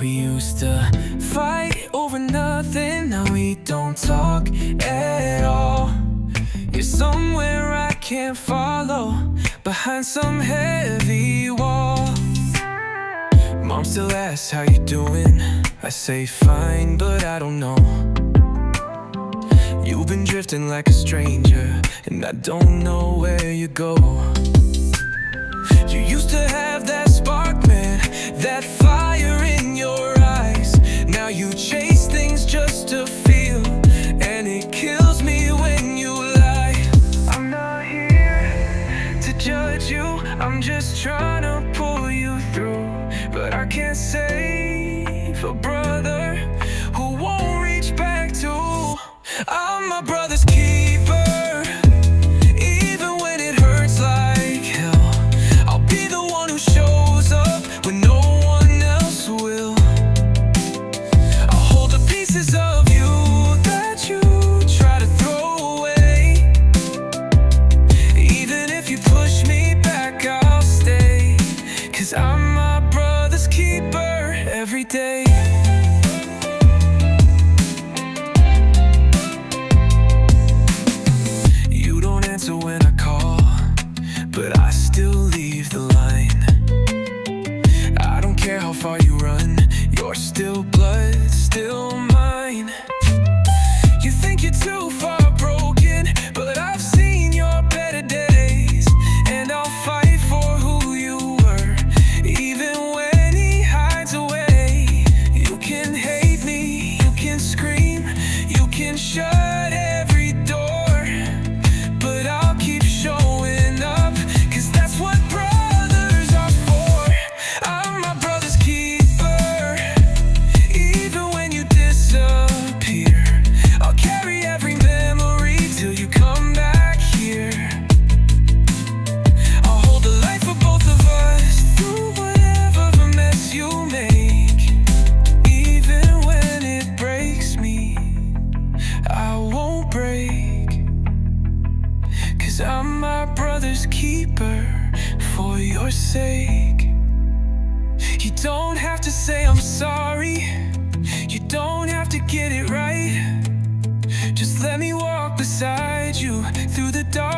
We used to fight over nothing, now we don't talk at all. You're somewhere I can't follow, behind some heavy wall. Mom still asks how you doing, I say fine, but I don't know. You've been drifting like a stranger, and I don't know where you go. You used to have that spark, man, that fire in your eyes. Now you chase things just to feel, and it kills me when you lie. I'm not here to judge you, I'm just trying to pull you through. But I can't save a brother who won't reach back to. I'm my brother's keeper. I'm my brother's keeper every day. You don't answer when I call, but I still leave the line. I don't care how far you run, you're still blood, still mine. You think you're too far broken, but I've seen your better days, and I'll fight for who you were. Even when he hides away, you can hate me, you can scream, you can shut every door, but I'll keep showing up, 'cause that's what brothers are for. I'm my brother's keeper. Even when you disappear, I'll carry every memory till you come back here. I'll hold the light for both of us through whatever the mess you make. Even when it breaks me, I won't break, 'cause I'm my brother's keeper for your sake. You don't have to say I'm sorry, you don't have to get it right. Just let me walk beside you through the dark.